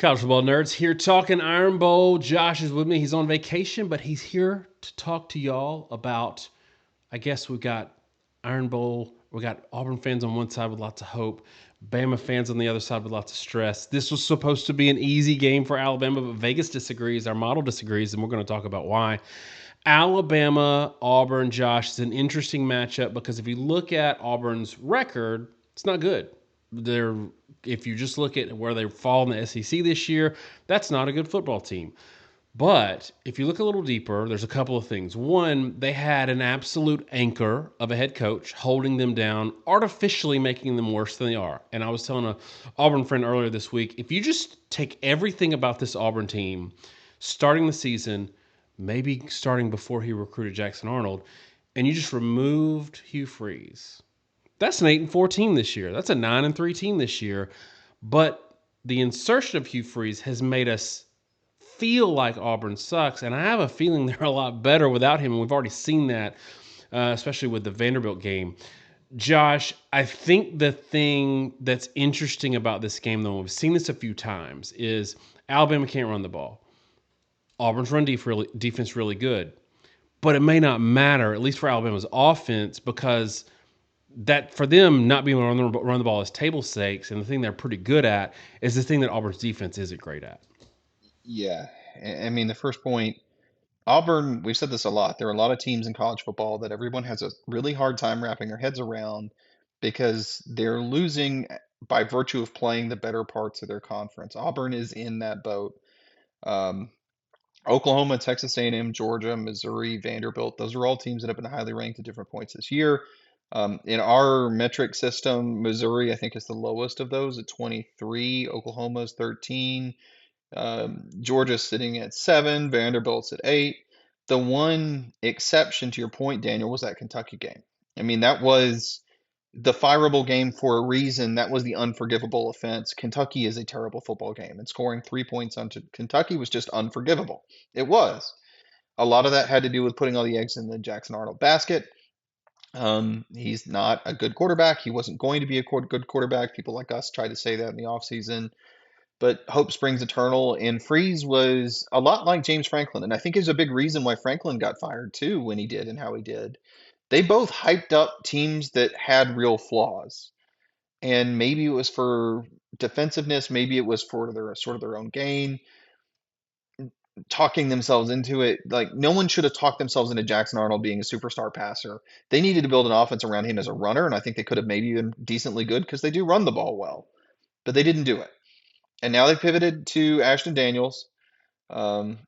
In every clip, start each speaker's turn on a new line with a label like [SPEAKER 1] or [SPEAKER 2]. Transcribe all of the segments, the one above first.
[SPEAKER 1] College football nerds here talking Iron Bowl. Josh is with me. He's on vacation, but he's here to talk to y'all about, I guess we've got Iron Bowl. We got Auburn fans on one side with lots of hope, Bama fans on the other side with lots of stress. This was supposed to be an easy game for Alabama, but Vegas disagrees. Our model disagrees, and we're going to talk about why. Alabama, Auburn, Josh, is an interesting matchup because if you look at Auburn's record, it's not good. If you just look at where they fall in the SEC this year, that's not a good football team. But if you look a little deeper, there's a couple of things. One, they had an absolute anchor of a head coach holding them down, artificially making them worse than they are. And I was telling an Auburn friend earlier this week, if you just take everything about this Auburn team, starting the season, maybe starting before he recruited Jackson Arnold, and you just removed Hugh Freeze, that's an 8-4 team this year. That's a 9-3 team this year. But the insertion of Hugh Freeze has made us feel like Auburn sucks, and I have a feeling they're a lot better without him, and we've already seen that, especially with the Vanderbilt game. Josh, I think the thing that's interesting about this game, though, we've seen this a few times, is Alabama can't run the ball. Auburn's run defense really good, but it may not matter, at least for Alabama's offense, because that for them not being able to run the ball is table stakes, and the thing they're pretty good at is the thing that Auburn's defense isn't great at.
[SPEAKER 2] Yeah, I mean, the first point, Auburn, we've said this a lot. There are a lot of teams in college football that everyone has a really hard time wrapping their heads around because they're losing by virtue of playing the better parts of their conference. Auburn is in that boat. Um, Oklahoma, Texas A&M, Georgia, Missouri, Vanderbilt, those are all teams that have been highly ranked at different points this year. In our metric system, Missouri, I think, is the lowest of those at 23. Oklahoma's 13. Georgia's sitting at 7, Vanderbilt's at 8. The one exception to your point, Daniel, was that Kentucky game. I mean, that was the fireable game for a reason. That was the unforgivable offense. Kentucky is a terrible football game, and scoring 3 points on Kentucky was just unforgivable. It was. A lot of that had to do with putting all the eggs in the Jackson Arnold basket. He's not a good quarterback. He wasn't going to be a good quarterback. People like us tried to say that in the offseason. But hope springs eternal, and Freeze was a lot like James Franklin, and I think is a big reason why Franklin got fired too when he did and how he did. They both hyped up teams that had real flaws, and maybe it was for defensiveness, maybe it was for their sort of their own gain, talking themselves into it. Like no one should have talked themselves into Jackson Arnold being a superstar passer. They needed to build an offense around him as a runner, and I think they could have maybe been decently good because they do run the ball well, but they didn't do it. And now they pivoted to Ashton Daniels. Um,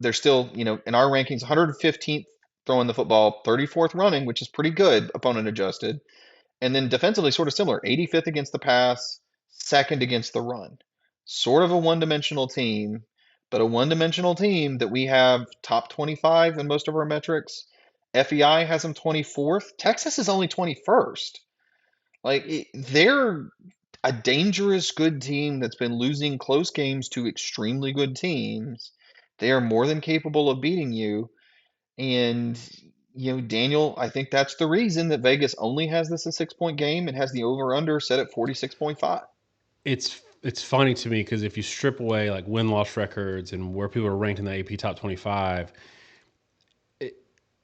[SPEAKER 2] they're still, in our rankings, 115th throwing the football, 34th running, which is pretty good, opponent adjusted. And then defensively, sort of similar, 85th against the pass, second against the run. Sort of a one-dimensional team, but a one-dimensional team that we have top 25 in most of our metrics. FEI has them 24th. Texas is only 21st. They're a dangerous good team that's been losing close games to extremely good teams. They are more than capable of beating you. And, Daniel, I think that's the reason that Vegas only has this a 6 point game and has the over under set at 46.5.
[SPEAKER 1] It's funny to me because if you strip away like win-loss records and where people are ranked in the AP top 25, and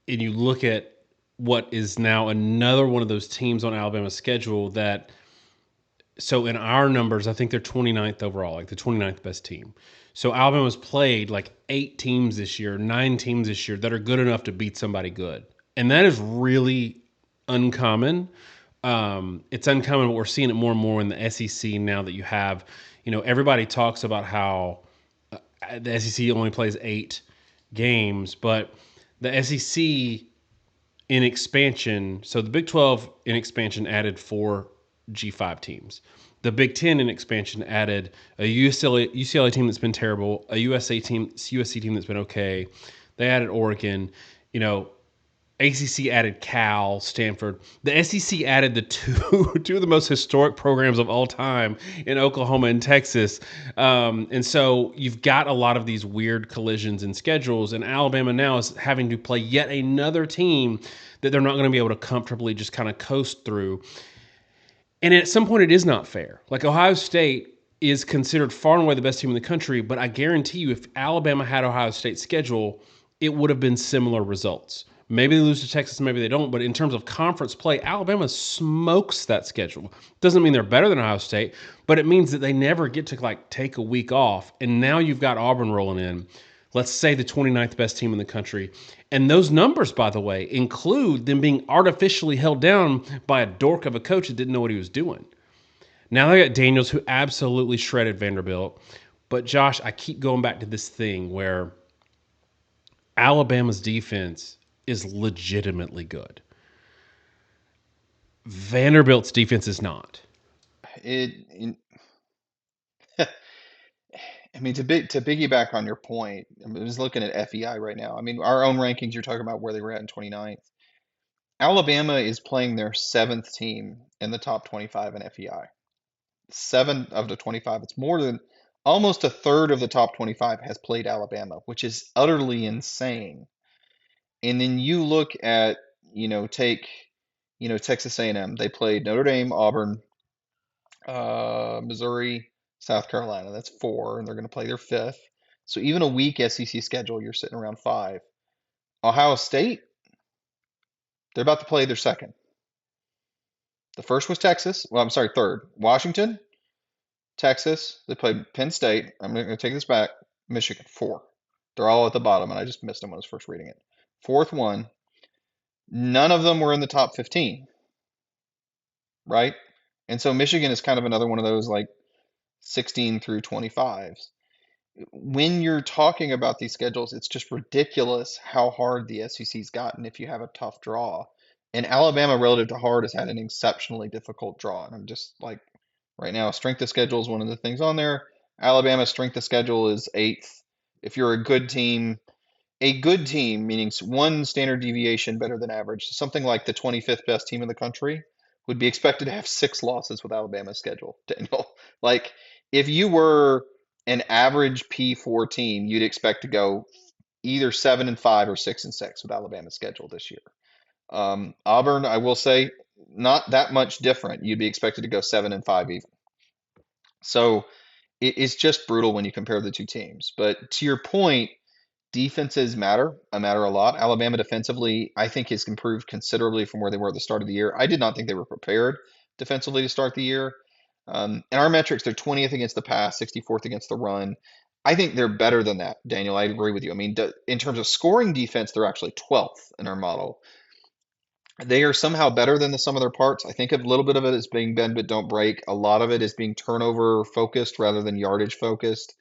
[SPEAKER 1] you look at what is now another one of those teams on Alabama's schedule that, so in our numbers, I think they're 29th overall, like the 29th best team. So Alabama's played like 8 teams this year, 9 teams this year that are good enough to beat somebody good. And that is really uncommon. It's uncommon, but we're seeing it more and more in the SEC now that you have, everybody talks about how the SEC only plays 8 games, but the SEC in expansion, so the Big 12 in expansion added 4 G5 teams. The Big Ten in expansion added a UCLA team that's been terrible, a USC team that's been okay. They added Oregon. ACC added Cal, Stanford. The SEC added the two of the most historic programs of all time in Oklahoma and Texas. And so you've got a lot of these weird collisions in schedules, and Alabama now is having to play yet another team that they're not going to be able to comfortably just kind of coast through. And at some point, it is not fair. Like Ohio State, is considered far and away the best team in the country. But I guarantee you, if Alabama had Ohio State's schedule, it would have been similar results. Maybe they lose to Texas, maybe they don't. But in terms of conference play, Alabama smokes that schedule. Doesn't mean they're better than Ohio State, but it means that they never get to like take a week off. And now you've got Auburn rolling in. Let's say the 29th best team in the country. And those numbers, by the way, include them being artificially held down by a dork of a coach that didn't know what he was doing. Now they got Daniels, who absolutely shredded Vanderbilt. But Josh, I keep going back to this thing where Alabama's defense is legitimately good. Vanderbilt's defense is not.
[SPEAKER 2] It, I mean, to piggyback on your point, I was looking at FEI right now. I mean, our own rankings, you're talking about where they were at in 29th. Alabama is playing their seventh team in the top 25 in FEI. Seven of the 25. It's more than almost a third of the top 25 has played Alabama, which is utterly insane. And then you look at, take, Texas A&M. They played Notre Dame, Auburn, Missouri, South Carolina. That's four, and they're going to play their fifth. So even a weak SEC schedule, you're sitting around five. Ohio State, they're about to play their second. The first was Texas. Well, I'm sorry, third. Washington, Texas. They played Penn State. I'm going to take this back. Michigan, four. They're all at the bottom, and I just missed them when I was first reading it. Fourth one, none of them were in the top 15, right? And so Michigan is kind of another one of those like 16 through 25s. When you're talking about these schedules, it's just ridiculous how hard the SEC's gotten if you have a tough draw. And Alabama, relative to hard, has had an exceptionally difficult draw. And I'm just like, right now, strength of schedule is one of the things on there. Alabama's strength of schedule is eighth. If you're a good team, meaning one standard deviation better than average, something like the 25th best team in the country, would be expected to have six losses with Alabama's schedule, Daniel. Like, if you were an average P4 team, you'd expect to go either 7-5 or 6-6 with Alabama's schedule this year. Auburn, I will say, not that much different. You'd be expected to go 7-5 even. So it's just brutal when you compare the two teams. But to your point, defenses matter. Matter a lot. Alabama defensively, I think, has improved considerably from where they were at the start of the year. I did not think they were prepared defensively to start the year. In our metrics, they're 20th against the pass, 64th against the run. I think they're better than that, Daniel. I agree with you. I mean, in terms of scoring defense, they're actually 12th in our model. They are somehow better than the sum of their parts. I think a little bit of it is being bend but don't break. A lot of it is being turnover focused rather than yardage focused.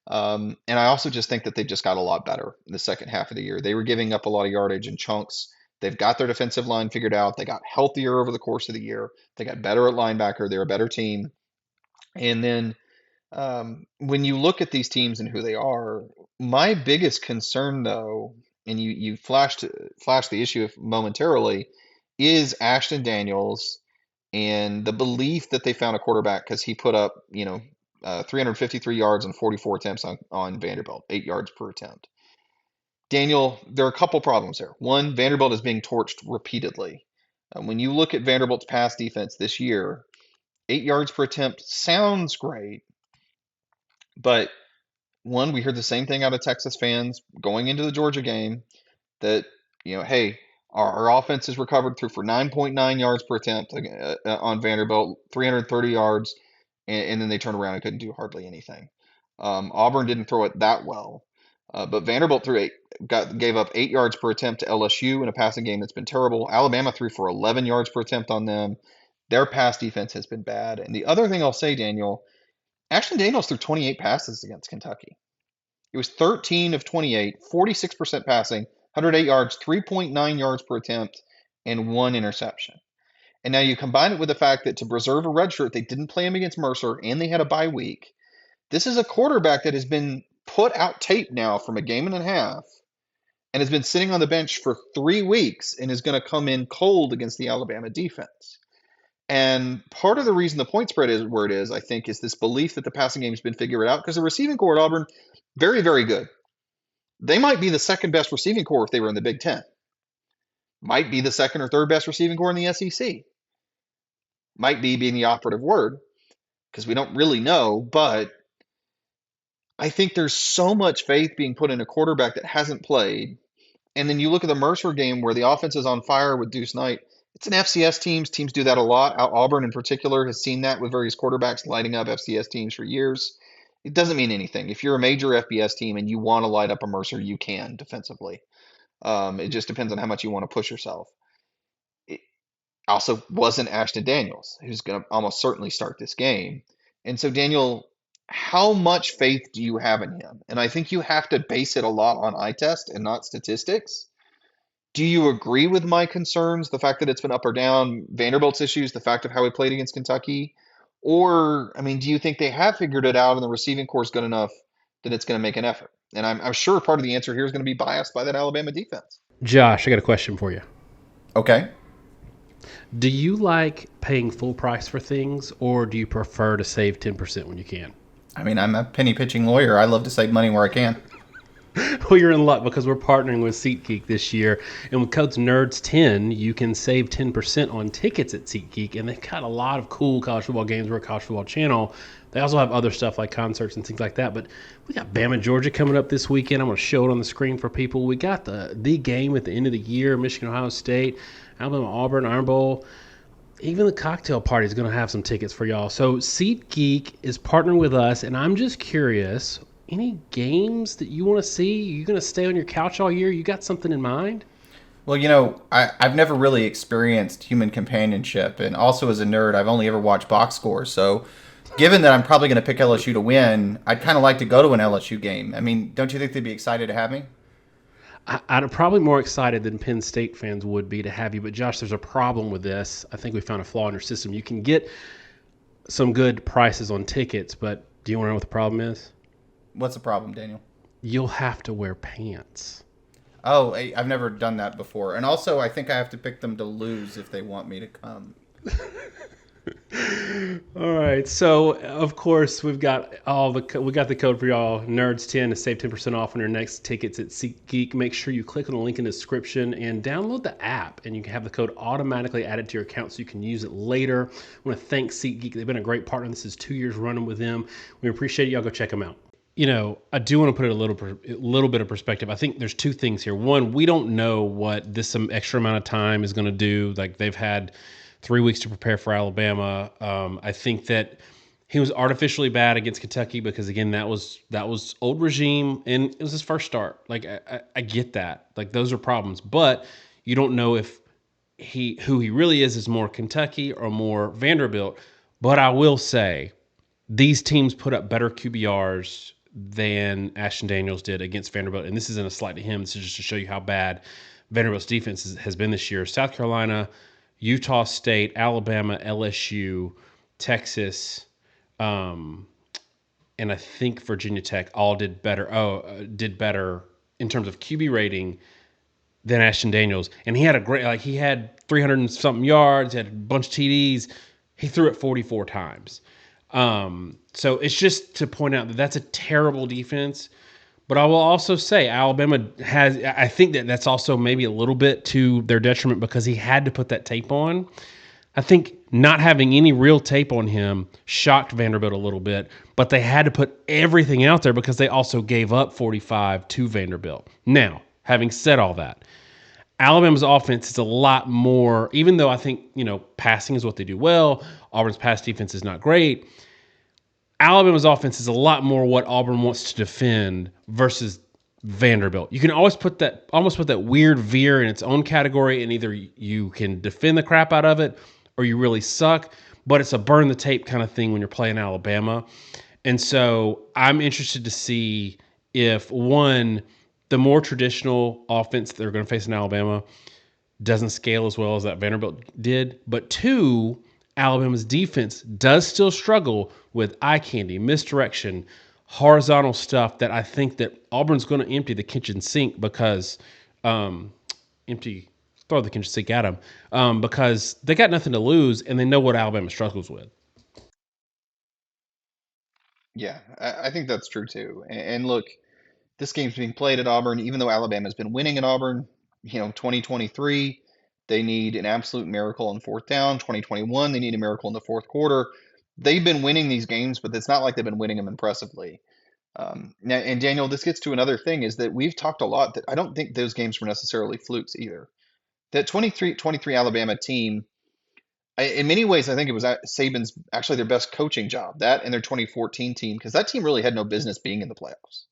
[SPEAKER 2] And I also just think that they've just got a lot better in the second half of the year. They were giving up a lot of yardage in chunks. They've got their defensive line figured out. They got healthier over the course of the year. They got better at linebacker. They're a better team. And then when you look at these teams and who they are, my biggest concern, though, and you flashed the issue momentarily, is Ashton Daniels and the belief that they found a quarterback because he put up, 353 yards and 44 attempts on Vanderbilt, 8 yards per attempt. Daniel, there are a couple problems there. One, Vanderbilt is being torched repeatedly. When you look at Vanderbilt's pass defense this year, 8 yards per attempt sounds great, but one, we heard the same thing out of Texas fans going into the Georgia game that, hey, our offense has recovered through for 9.9 yards per attempt on Vanderbilt, 330 yards, and then they turned around and couldn't do hardly anything. Auburn didn't throw it that well, but Vanderbilt gave up 8 yards per attempt to LSU in a passing game that's been terrible. Alabama threw for 11 yards per attempt on them. Their pass defense has been bad. And the other thing I'll say, Daniel, Ashton Daniels threw 28 passes against Kentucky. It was 13 of 28, 46% passing, 108 yards, 3.9 yards per attempt, and one interception. And now you combine it with the fact that to preserve a red shirt, they didn't play him against Mercer and they had a bye week. This is a quarterback that has been put out tape now from a game and a half and has been sitting on the bench for 3 weeks and is going to come in cold against the Alabama defense. And part of the reason the point spread is where it is, I think, is this belief that the passing game has been figured out because the receiving corps at Auburn, very, very good. They might be the second best receiving corps if they were in the Big Ten. Might be the second or third best receiving corps in the SEC. Might be being the operative word. because we don't really know. But I think there's so much faith being put in a quarterback that hasn't played. And then you look at the Mercer game where the offense is on fire with Deuce Knight. It's an FCS teams. Teams do that a lot. Auburn in particular has seen that with various quarterbacks lighting up FCS teams for years. It doesn't mean anything. If you're a major FBS team and you want to light up a Mercer, you can defensively. It just depends on how much you want to push yourself. It also wasn't Ashton Daniels, who's going to almost certainly start this game. And so, Daniel, how much faith do you have in him? And I think you have to base it a lot on eye test and not statistics. Do you agree with my concerns, the fact that it's been up or down, Vanderbilt's issues, the fact of how he played against Kentucky? Or, I mean, do you think they have figured it out and the receiving core is good enough that it's going to make an effort? And I'm sure part of the answer here is going to be biased by that Alabama defense.
[SPEAKER 1] Josh, I got a question for you.
[SPEAKER 3] Okay.
[SPEAKER 1] Do you like paying full price for things, or do you prefer to save 10% when you can?
[SPEAKER 3] I mean, I'm a penny pitching lawyer. I love to save money where I can.
[SPEAKER 1] Well, you're in luck because we're partnering with SeatGeek this year. And with codes NERDS10, you can save 10% on tickets at SeatGeek. And they've got a lot of cool college football games. We're a college football channel. They also have other stuff like concerts and things like that. But we got Bama, Georgia coming up this weekend. I'm going to show it on the screen for people. We got the game at the end of the year, Michigan, Ohio State, Alabama, Auburn, Iron Bowl. Even the cocktail party is going to have some tickets for y'all. So SeatGeek is partnering with us, and I'm just curious, any games that you want to see? You going to stay on your couch all year? You got something in mind?
[SPEAKER 3] Well, I've never really experienced human companionship. And also as a nerd, I've only ever watched box scores. So given that I'm probably going to pick LSU to win, I'd kind of like to go to an LSU game. I mean, don't you think they'd be excited to have me?
[SPEAKER 1] I'm probably more excited than Penn State fans would be to have you. But Josh, there's a problem with this. I think we found a flaw in your system. You can get some good prices on tickets, but do you want to know what the problem is?
[SPEAKER 3] What's the problem, Daniel?
[SPEAKER 1] You'll have to wear pants.
[SPEAKER 3] Oh, I've never done that before. And also, I think I have to pick them to lose if they want me to come.
[SPEAKER 1] All right. So, of course, we got the code for y'all, Nerds10, to save 10% off on your next tickets at SeatGeek. Make sure you click on the link in the description and download the app, and you can have the code automatically added to your account so you can use it later. I want to thank SeatGeek. They've been a great partner. This is 2 years running with them. We appreciate it. Y'all go check them out. I do want to put it a little bit of perspective. I think there's two things here. One, we don't know what this some extra amount of time is going to do. Like, they've had 3 weeks to prepare for Alabama. I think that he was artificially bad against Kentucky because, again, that was old regime and it was his first start. Like, I get that. Like, those are problems, but you don't know if who he really is more Kentucky or more Vanderbilt. But I will say these teams put up better QBRs than Ashton Daniels did against Vanderbilt. And this isn't a slight to him. This is just to show you how bad Vanderbilt's defense has been this year. South Carolina, Utah State, Alabama, LSU, Texas, and I think Virginia Tech all did better. Did better in terms of QB rating than Ashton Daniels. And he had he had 300 and something yards, had a bunch of TDs. He threw it 44 times. So it's just to point out that that's a terrible defense. But I will also say Alabama I think that's also maybe a little bit to their detriment because he had to put that tape on. I think not having any real tape on him shocked Vanderbilt a little bit, but they had to put everything out there because they also gave up 45 to Vanderbilt. Now, having said all that, Alabama's offense is a lot more, even though I think, passing is what they do well, Auburn's pass defense is not great. Alabama's offense is a lot more what Auburn wants to defend versus Vanderbilt. You can almost put that weird veer in its own category, and either you can defend the crap out of it or you really suck, but it's a burn the tape kind of thing when you're playing Alabama. And so I'm interested to see if, one, the more traditional offense they're going to face in Alabama doesn't scale as well as that Vanderbilt did, but two, Alabama's defense does still struggle with eye candy, misdirection, horizontal stuff that I think that Auburn's going to empty the kitchen sink because throw the kitchen sink at them because they got nothing to lose and they know what Alabama struggles with.
[SPEAKER 2] Yeah, I think that's true too. And look, this game's being played at Auburn, even though Alabama's been winning at Auburn, 2023, they need an absolute miracle on fourth down. 2021, they need a miracle in the fourth quarter. they've been winning these games, but it's not like they've been winning them impressively. Now, and Daniel, this gets to another thing is that we've talked a lot that I don't think those games were necessarily flukes either. That 23 Alabama team, in many ways, I think it was Saban's actually their best coaching job. That and their 2014 team, because that team really had no business being in the playoffs.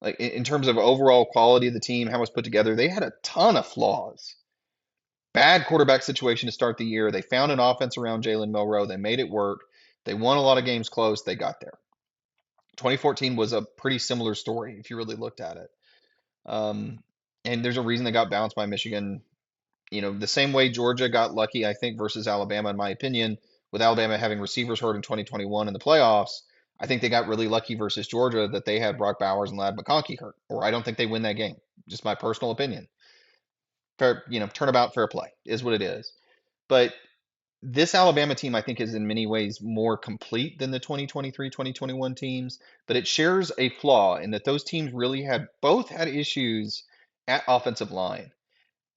[SPEAKER 2] Like in terms of overall quality of the team, how it was put together, they had a ton of flaws. Bad quarterback situation to start the year. They found an offense around Jalen Milroe. They made it work. They won a lot of games close. They got there. 2014 was a pretty similar story if you really looked at it. Um, and there's a reason they got bounced by Michigan. You know, the same way Georgia got lucky, I think, versus Alabama, in my opinion, with Alabama having receivers hurt in 2021 in the playoffs. I think they got really lucky versus Georgia that they had Brock Bowers and Lad McConkey hurt, or I don't think they win that game. Just my personal opinion. Fair, turnabout, fair play is what it is. But this Alabama team, I think, is in many ways more complete than the 2023 2021 teams, but it shares a flaw in that those teams really both had issues at offensive line.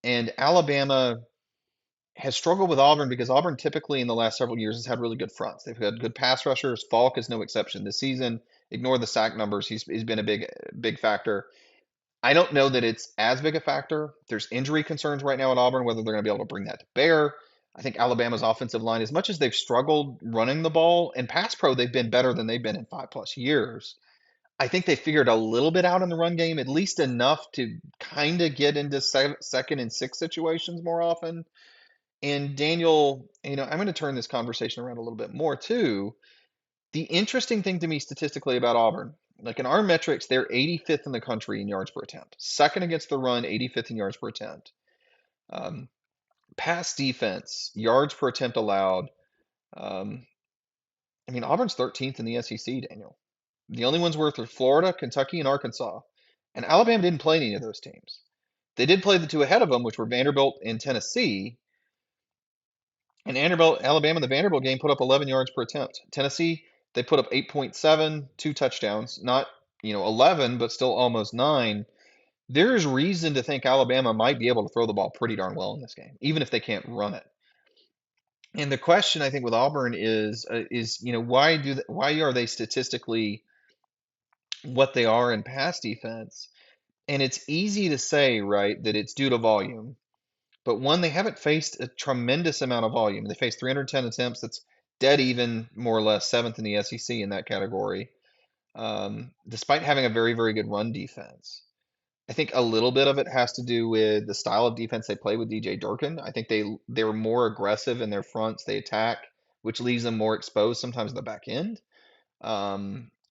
[SPEAKER 2] And Alabama has struggled with Auburn because Auburn typically in the last several years has had really good fronts. They've had good pass rushers. Falk is no exception this season. Ignore the sack numbers. He's been a big factor. I don't know that it's as big a factor. There's injury concerns right now at Auburn, whether they're going to be able to bring that to bear. I think Alabama's offensive line, as much as they've struggled running the ball, and pass pro, they've been better than they've been in 5+ years. I think they figured a little bit out in the run game, at least enough to kind of get into second and six situations more often. And Daniel, I'm going to turn this conversation around a little bit more too. The interesting thing to me statistically about Auburn, like in our metrics, they're 85th in the country in yards per attempt. Second against the run, 85th in yards per attempt. Um, Pass defense, yards per attempt allowed. Um, Auburn's 13th in the SEC, Daniel. The only ones worth are Florida, Kentucky, and Arkansas. And Alabama didn't play any of those teams. They did play the two ahead of them, which were Vanderbilt and Tennessee. And Alabama, the Vanderbilt game put up 11 yards per attempt. Tennessee, they put up 8.7, two touchdowns, not 11, but still almost 9. There's reason to think Alabama might be able to throw the ball pretty darn well in this game, even if they can't run it. And the question I think with Auburn is why are they statistically what they are in pass defense? And it's easy to say, right, that it's due to volume. But one, they haven't faced a tremendous amount of volume. They faced 310 attempts. That's dead even, more or less, seventh in the SEC in that category, despite having a very, very good run defense. I think a little bit of it has to do with the style of defense they play with DJ Durkin. I think they were more aggressive in their fronts. They attack, which leaves them more exposed sometimes in the back end.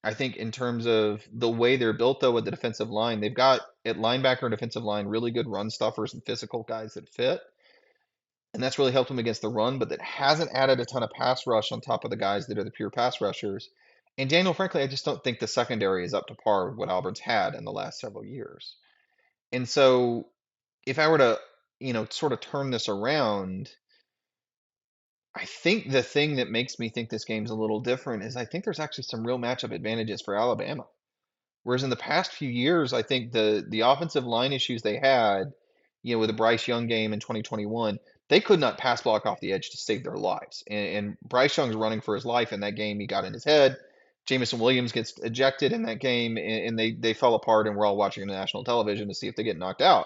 [SPEAKER 2] I think in terms of the way they're built, though, with the defensive line, they've got at linebacker and defensive line really good run stuffers and physical guys that fit. And that's really helped them against the run, but that hasn't added a ton of pass rush on top of the guys that are the pure pass rushers. And Daniel, frankly, I just don't think the secondary is up to par with what Auburn's had in the last several years. And so if I were to, sort of turn this around, I think the thing that makes me think this game's a little different is I think there's actually some real matchup advantages for Alabama. Whereas in the past few years, I think the offensive line issues they had, with the Bryce Young game in 2021, they could not pass block off the edge to save their lives. And Bryce Young's running for his life in that game. He got in his head. Jamison Williams gets ejected in that game, and they fell apart, and we're all watching on national television to see if they get knocked out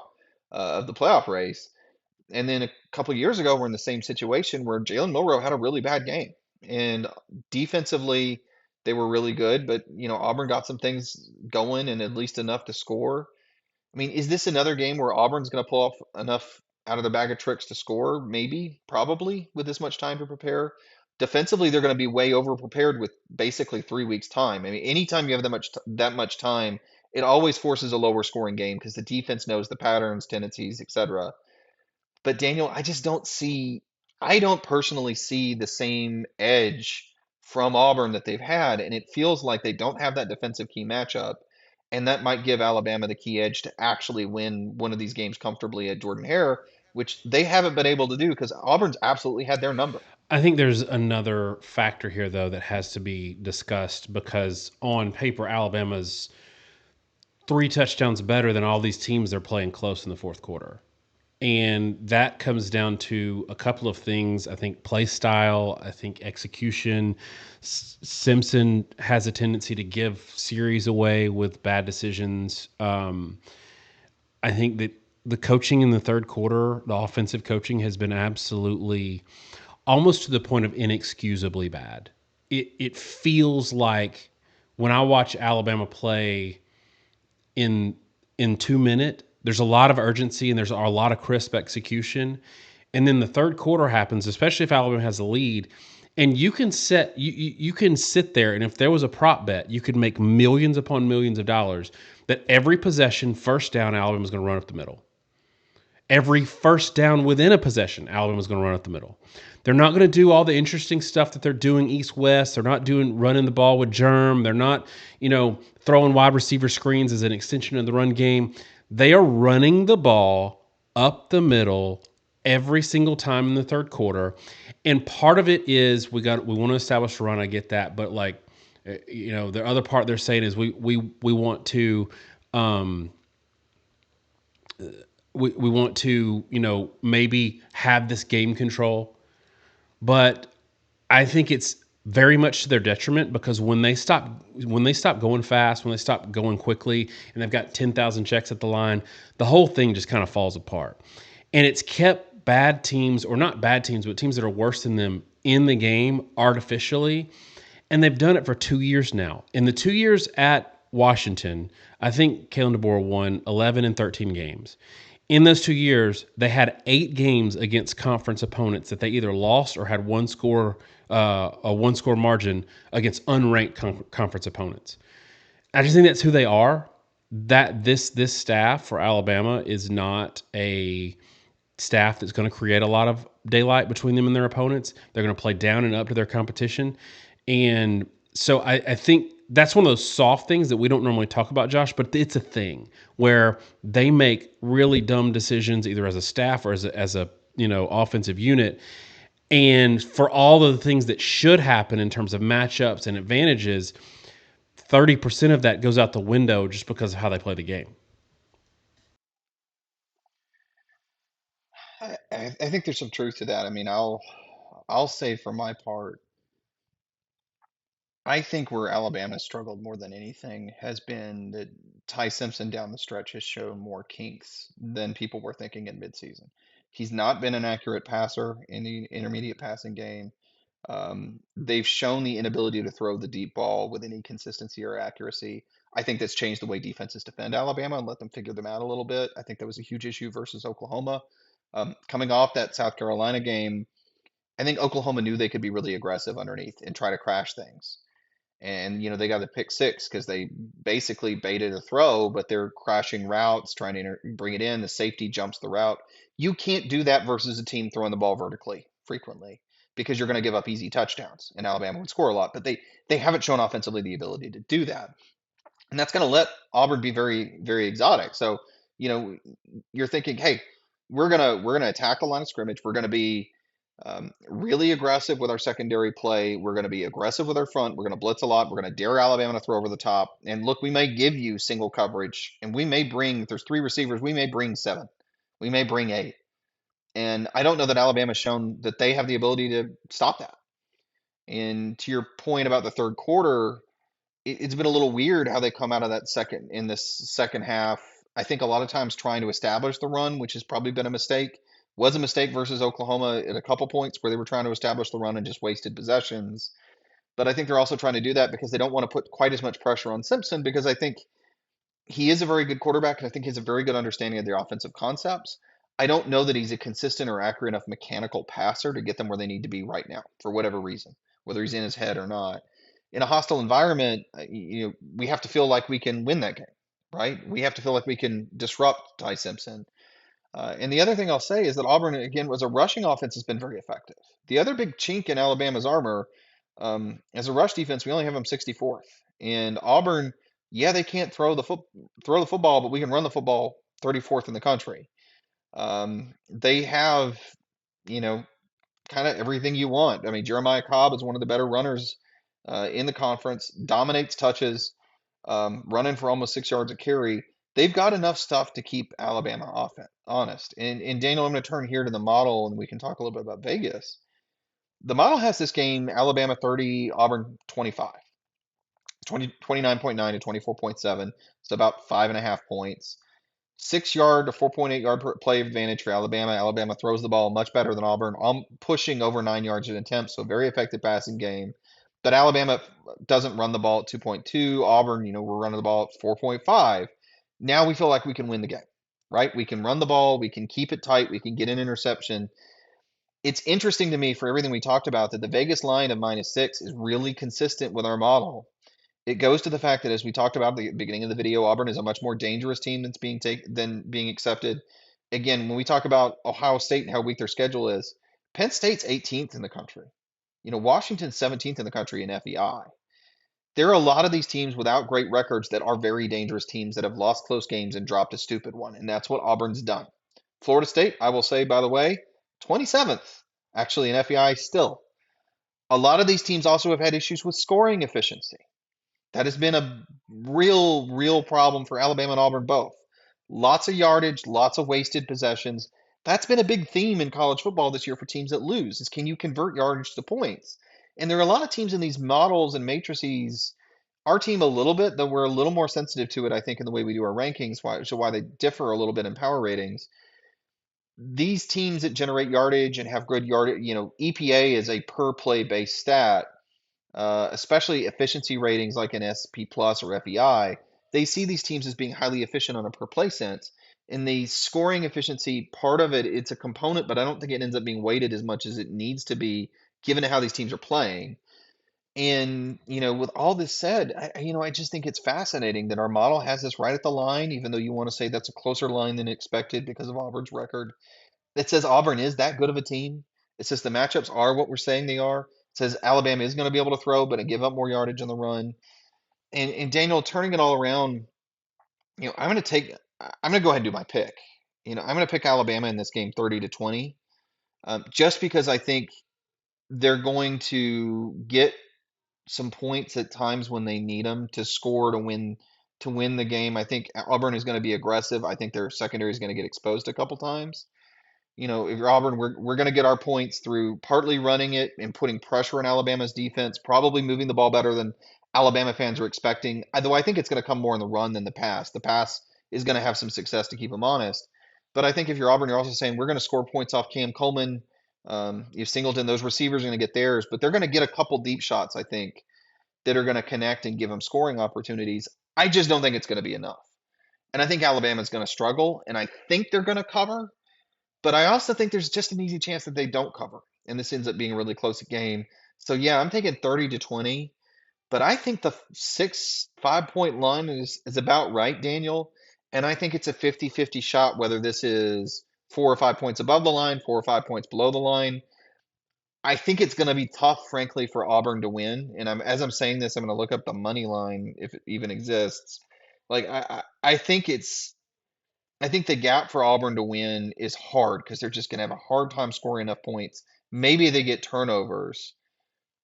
[SPEAKER 2] of the playoff race. And then a couple of years ago, we're in the same situation where Jalen Milroe had a really bad game. And defensively, they were really good, but Auburn got some things going and at least enough to score. Is this another game where Auburn's going to pull off enough out of the bag of tricks to score? Maybe, probably, with this much time to prepare. Defensively, they're going to be way over prepared with basically 3 weeks time. Anytime you have that much time, it always forces a lower scoring game because the defense knows the patterns, tendencies, etc. But Daniel, I don't personally see the same edge from Auburn that they've had, and it feels like they don't have that defensive key matchup, and that might give Alabama the key edge to actually win one of these games comfortably at Jordan-Hare, which they haven't been able to do because Auburn's absolutely had their number.
[SPEAKER 1] I think there's another factor here, though, that has to be discussed because on paper, Alabama's 3 touchdowns better than all these teams they're playing close in the fourth quarter. And that comes down to a couple of things. I think play style, I think execution. Simpson has a tendency to give series away with bad decisions. I think that the coaching in the third quarter, the offensive coaching, has been absolutely almost to the point of inexcusably bad. It feels like when I watch Alabama play in 2 minute, there's a lot of urgency and there's a lot of crisp execution. And then the third quarter happens, especially if Alabama has a lead, and you can sit there, and if there was a prop bet, you could make millions upon millions of dollars that every possession, first down, Alabama's going to run up the middle. Every first down within a possession, Alabama's going to run up the middle. They're not going to do all the interesting stuff that they're doing east-west. They're not doing running the ball with germ. They're not, throwing wide receiver screens as an extension of the run game. They are running the ball up the middle every single time in the third quarter. And part of it is we want to establish a run. I get that, but the other part they're saying is we want to we want to maybe have this game control, but I think it's very much to their detriment, because when they stop going fast, when they stop going quickly, and they've got 10,000 checks at the line, the whole thing just kind of falls apart. And it's kept bad teams, or not bad teams, but teams that are worse than them, in the game artificially. And they've done it for 2 years now. In the 2 years at Washington, I think Kalen DeBoer won 11 and 13 games. In those 2 years, they had 8 games against conference opponents that they either lost or had a one score margin against unranked conference opponents. I just think that's who they are. That this staff for Alabama is not a staff that's going to create a lot of daylight between them and their opponents. They're going to play down and up to their competition. And so I think that's one of those soft things that we don't normally talk about, Josh, but it's a thing where they make really dumb decisions either as a staff or as a offensive unit. And for all of the things that should happen in terms of matchups and advantages, 30% of that goes out the window just because of how they play the game.
[SPEAKER 2] I think there's some truth to that. I mean, I'll say for my part, I think where Alabama struggled more than anything has been that Tai Simpson down the stretch has shown more kinks than people were thinking in midseason. He's not been an accurate passer in the intermediate passing game. They've shown the inability to throw the deep ball with any consistency or accuracy. I think that's changed the way defenses defend Alabama and let them figure them out a little bit. I think that was a huge issue versus Oklahoma. Coming off that South Carolina game, I think Oklahoma knew they could be really aggressive underneath and try to crash things. And, they got the pick six because they basically baited a throw, but they're crashing routes, trying to bring it in. The safety jumps the route. You can't do that versus a team throwing the ball vertically frequently because you're going to give up easy touchdowns, and Alabama would score a lot. But they haven't shown offensively the ability to do that. And that's going to let Auburn be very, very exotic. So, you know, you're thinking, hey, we're gonna attack the line of scrimmage. We're going to be really aggressive with our secondary play. We're going to be aggressive with our front. We're going to blitz a lot. We're going to dare Alabama to throw over the top. And look, we may give you single coverage, and we may bring, if there's 3 receivers, we may bring 7. We may bring 8. And I don't know that Alabama's shown that they have the ability to stop that. And to your point about the third quarter, it's been a little weird how they come out of that in this second half. I think a lot of times trying to establish the run, which has probably been a mistake, was a mistake versus Oklahoma at a couple points where they were trying to establish the run and just wasted possessions. But I think they're also trying to do that because they don't want to put quite as much pressure on Simpson, because I think he is a very good quarterback, and I think he has a very good understanding of the offensive concepts. I don't know that he's a consistent or accurate enough mechanical passer to get them where they need to be right now, for whatever reason, whether he's in his head or not. In a hostile environment, we have to feel like we can win that game, right? We have to feel like we can disrupt Tai Simpson. And the other thing I'll say is that Auburn, again, was a rushing offense has been very effective. The other big chink in Alabama's armor, as a rush defense, we only have them 64th. And Auburn, yeah, they can't throw the football, but we can run the football 34th in the country. They have, you know, kind of everything you want. I mean, Jeremiah Cobb is one of the better runners in the conference, dominates touches, running for almost 6 yards a carry. they've got enough stuff to keep Alabama honest. And Daniel, I'm going to turn here to the model, and we can talk a little bit about Vegas. The model has this game Alabama 30, Auburn 25, 29.9 to 24.7. It's about 5.5 points. 6 yard to 4.8 yard per play advantage for Alabama. Alabama throws the ball much better than Auburn, pushing over 9 yards an attempt, so very effective passing game. But Alabama doesn't run the ball at 2.2. Auburn, we're running the ball at 4.5. Now we feel like we can win the game, right? We can run the ball, we can keep it tight, we can get an interception. It's interesting to me for everything we talked about that the Vegas line of -6 is really consistent with our model. It goes to the fact that, as we talked about at the beginning of the video, Auburn is a much more dangerous team than being accepted. Again, when we talk about Ohio State and how weak their schedule is, Penn State's 18th in the country. Washington's 17th in the country in FEI. There are a lot of these teams without great records that are very dangerous teams that have lost close games and dropped a stupid one, and that's what Auburn's done. Florida State, I will say, by the way, 27th actually in FEI still. A lot of these teams also have had issues with scoring efficiency. That has been a real problem for Alabama and Auburn both. Lots of yardage, lots of wasted possessions. That's been a big theme in college football this year for teams that lose, is can you convert yardage to points? And there are a lot of teams in these models and matrices. Our team a little bit, though we're a little more sensitive to it, I think, in the way we do our rankings, why they differ a little bit in power ratings. These teams that generate yardage and have good yardage, EPA is a per play based stat, especially efficiency ratings like an SP Plus or FEI. They see these teams as being highly efficient on a per play sense. In the scoring efficiency part of it, it's a component, but I don't think it ends up being weighted as much as it needs to be given how these teams are playing. And, with all this said, I just think it's fascinating that our model has this right at the line, even though you want to say that's a closer line than expected because of Auburn's record. It says Auburn is that good of a team. It says the matchups are what we're saying they are. It says Alabama is going to be able to throw, but give up more yardage on the run. And Daniel, turning it all around, I'm going to go ahead and do my pick. I'm going to pick Alabama in this game 30-20, just because I think they're going to get some points at times when they need them to score to win the game. I think Auburn is going to be aggressive. I think their secondary is going to get exposed a couple times. If you're Auburn, we're going to get our points through partly running it and putting pressure on Alabama's defense, probably moving the ball better than Alabama fans are expecting. Though I think it's going to come more in the run than the pass. The pass is going to have some success to keep them honest. But I think if you're Auburn, you're also saying we're going to score points off Cam Coleman. You've Singleton, those receivers are going to get theirs, but they're going to get a couple deep shots, I think, that are going to connect and give them scoring opportunities. I just don't think it's going to be enough. And I think Alabama's going to struggle, and I think they're going to cover. But I also think there's just an easy chance that they don't cover, and this ends up being a really close game. So yeah, I'm taking 30-20, but I think the 5-point line is about right, Daniel. And I think it's a 50-50 shot whether this is 4 or 5 points above the line, 4 or 5 points below the line. I think it's going to be tough, frankly, for Auburn to win. And as I'm saying this, I'm going to look up the money line if it even exists. Like I think the gap for Auburn to win is hard because they're just going to have a hard time scoring enough points. Maybe they get turnovers,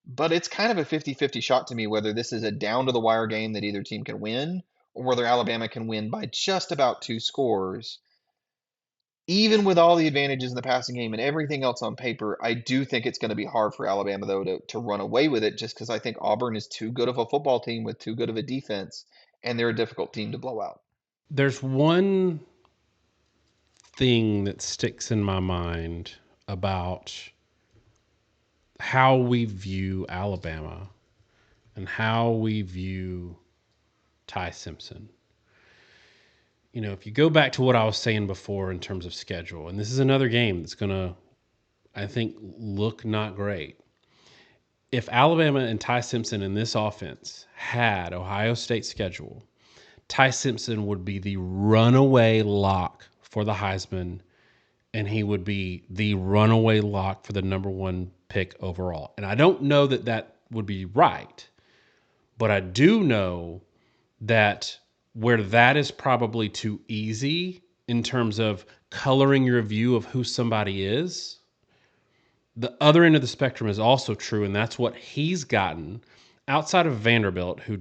[SPEAKER 2] but it's kind of a 50-50 shot to me whether this is a down to the wire game that either team can win or whether Alabama can win by just about 2 scores. Even with all the advantages in the passing game and everything else on paper, I do think it's going to be hard for Alabama, though, to run away with it just because I think Auburn is too good of a football team with too good of a defense, and they're a difficult team to blow out.
[SPEAKER 1] There's one thing that sticks in my mind about how we view Alabama and how we view Tai Simpson. If you go back to what I was saying before in terms of schedule, and this is another game that's going to, I think, look not great. If Alabama and Tai Simpson in this offense had Ohio State's schedule, Tai Simpson would be the runaway lock for the Heisman, and he would be the runaway lock for the number 1 pick overall. And I don't know that that would be right, but I do know that where that is probably too easy in terms of coloring your view of who somebody is, the other end of the spectrum is also true, and that's what he's gotten outside of Vanderbilt, who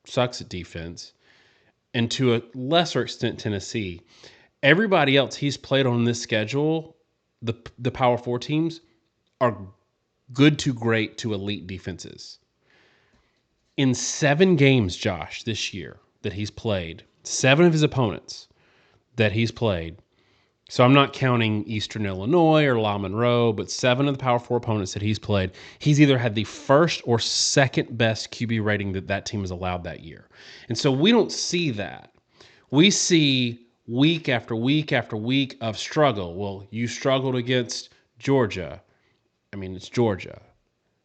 [SPEAKER 1] sucks at defense, and to a lesser extent Tennessee. Everybody else he's played on this schedule, the Power Four teams, are good to great to elite defenses. In 7 games, Josh, this year that he's played, 7 of his opponents that he's played, so I'm not counting Eastern Illinois or La Monroe, but 7 of the Power Four opponents that he's played, he's either had the first or second best QB rating that team has allowed that year. And so we don't see that. We see week after week after week of struggle. Well, you struggled against Georgia. I mean, it's Georgia.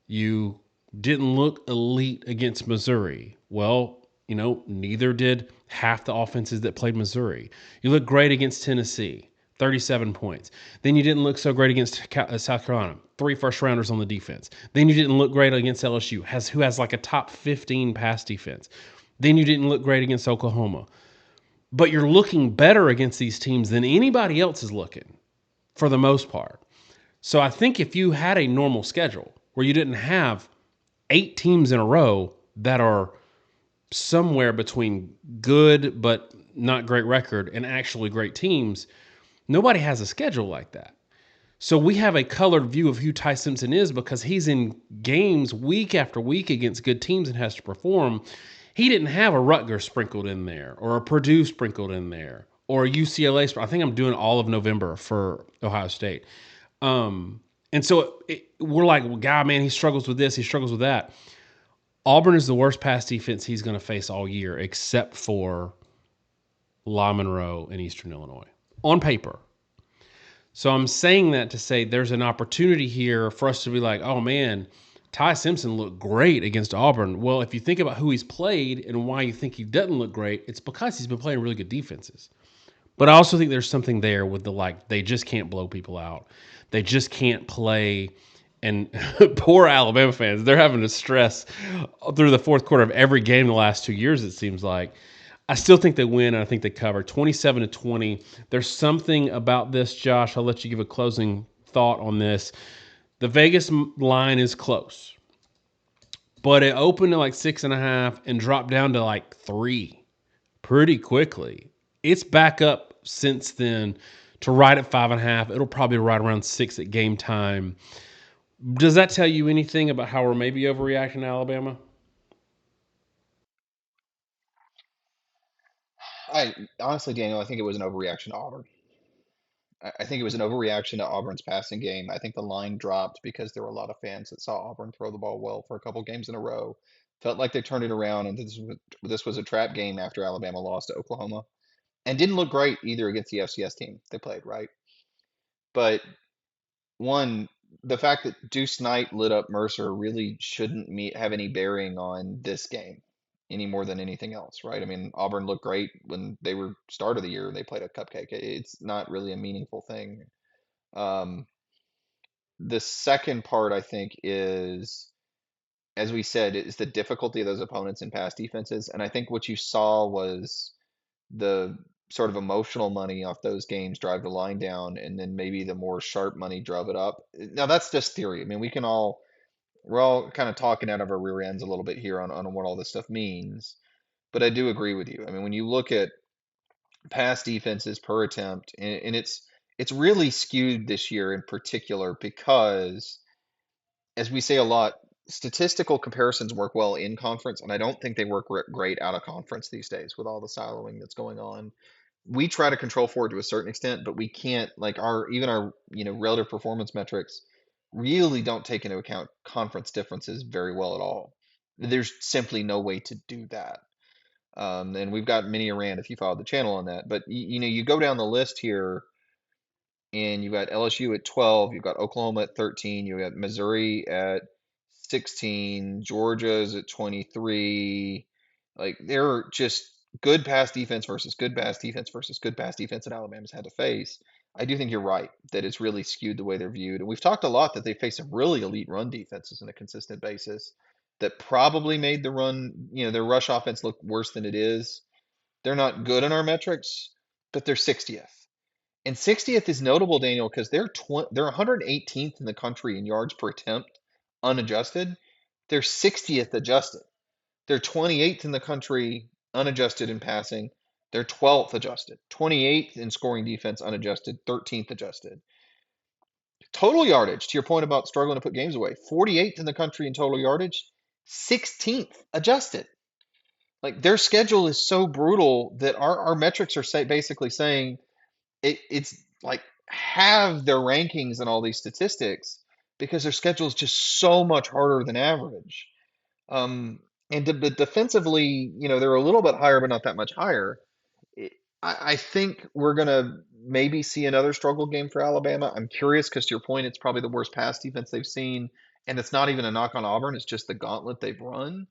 [SPEAKER 1] You didn't look elite against Missouri. Well, neither did half the offenses that played Missouri. You look great against Tennessee, 37 points. Then you didn't look so great against South Carolina, 3 first-rounders on the defense. Then you didn't look great against LSU, who has like a top 15 pass defense. Then you didn't look great against Oklahoma. But you're looking better against these teams than anybody else is looking, for the most part. So I think if you had a normal schedule where you didn't have 8 teams in a row that are somewhere between good but not great record and actually great teams, nobody has a schedule like that. So we have a colored view of who Tai Simpson is because he's in games week after week against good teams and has to perform. He didn't have a Rutgers sprinkled in there or a Purdue sprinkled in there or a UCLA. I think I'm doing all of November for Ohio State. And so we're like, well, God, man, he struggles with this. He struggles with that. Auburn is the worst pass defense he's going to face all year, except for La Monroe and Eastern Illinois on paper. So I'm saying that to say there's an opportunity here for us to be like, oh, man, Tai Simpson looked great against Auburn. Well, if you think about who he's played and why you think he doesn't look great, it's because he's been playing really good defenses. But I also think there's something there with they just can't blow people out. They just can't play. And poor Alabama fans, they're having to stress through the fourth quarter of every game the last 2 years, it seems like. I still think they win, and I think they cover 27-20. There's something about this, Josh. I'll let you give a closing thought on this. The Vegas line is close, but it opened to like 6.5 and dropped down to like 3 pretty quickly. It's back up since then to right at 5.5. It'll probably be right around 6 at game time. Does that tell you anything about how we're maybe overreacting to Alabama?
[SPEAKER 2] I honestly, Daniel, I think it was an overreaction to Auburn. I think it was an overreaction to Auburn's passing game. I think the line dropped because there were a lot of fans that saw Auburn throw the ball well for a couple games in a row. Felt like they turned it around, and this was a trap game after Alabama lost to Oklahoma, and didn't look great either against the FCS team they played, right? But one, the fact that Deuce Knight lit up Mercer really shouldn't have any bearing on this game any more than anything else, right? I mean, Auburn looked great when they were start of the year. They played a cupcake. It's not really a meaningful thing. Um, the second part, I think, is, as we said, is the difficulty of those opponents in pass defenses. And I think what you saw was the sort of emotional money off those games drive the line down, and then maybe the more sharp money drove it up. Now that's just theory. I mean, we're all kind of talking out of our rear ends a little bit here on what all this stuff means. But I do agree with you. I mean, when you look at pass defenses per attempt, and it's really skewed this year in particular because, as we say a lot, statistical comparisons work well in conference, and I don't think they work great out of conference these days with all the siloing that's going on. We try to control for it to a certain extent, but we can't, like, our relative performance metrics really don't take into account conference differences very well at all. There's simply no way to do that. And we've got many a rant if you followed the channel on that. But you go down the list here, and you've got LSU at 12, you've got Oklahoma at 13, you've got Missouri at 16, Georgia's at 23. Like, they're just good pass defense versus good pass defense versus good pass defense that Alabama's had to face. I do think you're right that it's really skewed the way they're viewed. And we've talked a lot that they face some really elite run defenses on a consistent basis that probably made the run, their rush offense look worse than it is. They're not good in our metrics, but they're 60th. And 60th is notable, Daniel, because they're 118th in the country in yards per attempt unadjusted. They're 60th adjusted. They're 28th in the country unadjusted in passing. They're 12th adjusted, 28th in scoring defense unadjusted, 13th adjusted. Total yardage, to your point about struggling to put games away, 48th in the country in total yardage, 16th adjusted. Like their schedule is so brutal that our metrics are basically saying it's like have their rankings and all these statistics because their schedule is just so much harder than average. Um, but defensively, they're a little bit higher, but not that much higher. I think we're gonna maybe see another struggle game for Alabama. I'm curious because to your point, it's probably the worst pass defense they've seen, and it's not even a knock on Auburn. It's just the gauntlet they've run.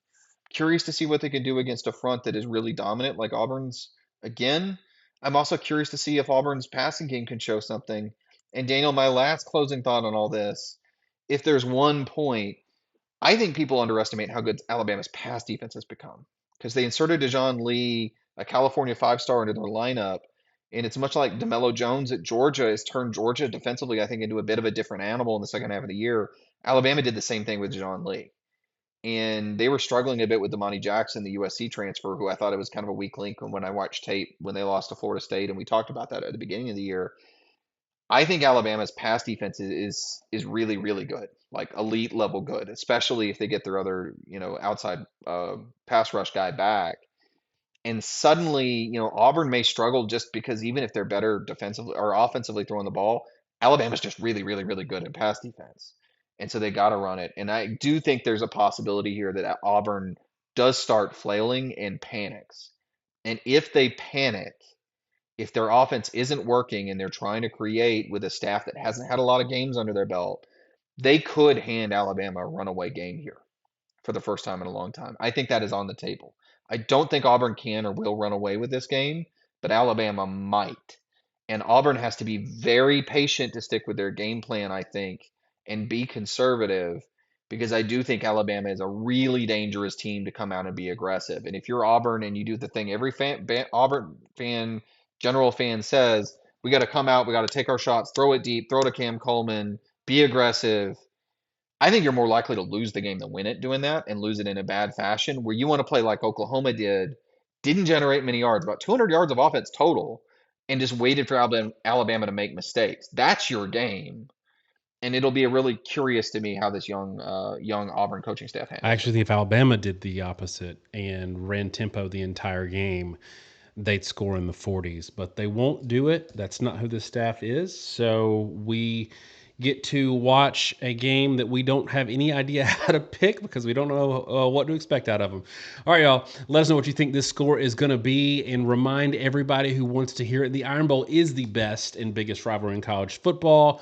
[SPEAKER 2] Curious to see what they can do against a front that is really dominant like Auburn's again. I'm also curious to see if Auburn's passing game can show something. And Daniel, my last closing thought on all this, if there's one point, I think people underestimate how good Alabama's pass defense has become because they inserted Dejon Lee, a California five-star, into their lineup. And it's much like DeMello Jones at Georgia has turned Georgia defensively, I think, into a bit of a different animal in the second half of the year. Alabama did the same thing with Dejon Lee. And they were struggling a bit with Damani Jackson, the USC transfer, who I thought it was kind of a weak link when I watched tape when they lost to Florida State. And we talked about that at the beginning of the year. I think Alabama's pass defense is really, really good, like elite level good, especially if they get their other, outside pass rush guy back. And suddenly, Auburn may struggle just because even if they're better defensively or offensively throwing the ball, Alabama's just really, really, really good in pass defense. And so they got to run it. And I do think there's a possibility here that Auburn does start flailing and panics. And if they panic, if their offense isn't working and they're trying to create with a staff that hasn't had a lot of games under their belt, they could hand Alabama a runaway game here for the first time in a long time. I think that is on the table. I don't think Auburn can or will run away with this game, but Alabama might. And Auburn has to be very patient to stick with their game plan, I think, and be conservative because I do think Alabama is a really dangerous team to come out and be aggressive. And if you're Auburn and you do the thing every Auburn fan, general fan says, we got to come out, we got to take our shots, throw it deep, throw to Cam Coleman, be aggressive. I think you're more likely to lose the game than win it doing that and lose it in a bad fashion where you want to play like Oklahoma didn't generate many yards, about 200 yards of offense total, and just waited for Alabama to make mistakes. That's your game. And it'll be really curious to me how this young Auburn coaching staff
[SPEAKER 1] I
[SPEAKER 2] handles
[SPEAKER 1] actually
[SPEAKER 2] it.
[SPEAKER 1] think if Alabama did the opposite and ran tempo the entire game, they'd score in the 40s, but they won't do it. That's not who this staff is. So we get to watch a game that we don't have any idea how to pick because we don't know what to expect out of them. All right, y'all. Let us know what you think this score is going to be and remind everybody who wants to hear it. The Iron Bowl is the best and biggest rivalry in college football.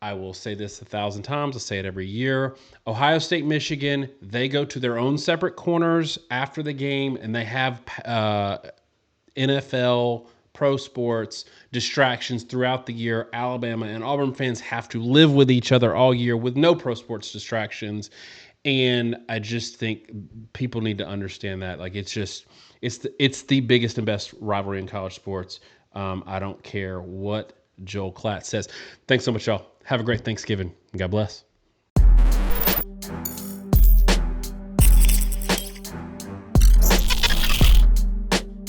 [SPEAKER 1] I will say this 1,000 times. I'll say it every year. Ohio State, Michigan, they go to their own separate corners after the game, and they have NFL, pro sports, distractions throughout the year. Alabama and Auburn fans have to live with each other all year with no pro sports distractions. And I just think people need to understand that. Like it's the biggest and best rivalry in college sports. I don't care what Joel Klatt says. Thanks so much, y'all. Have a great Thanksgiving. God bless.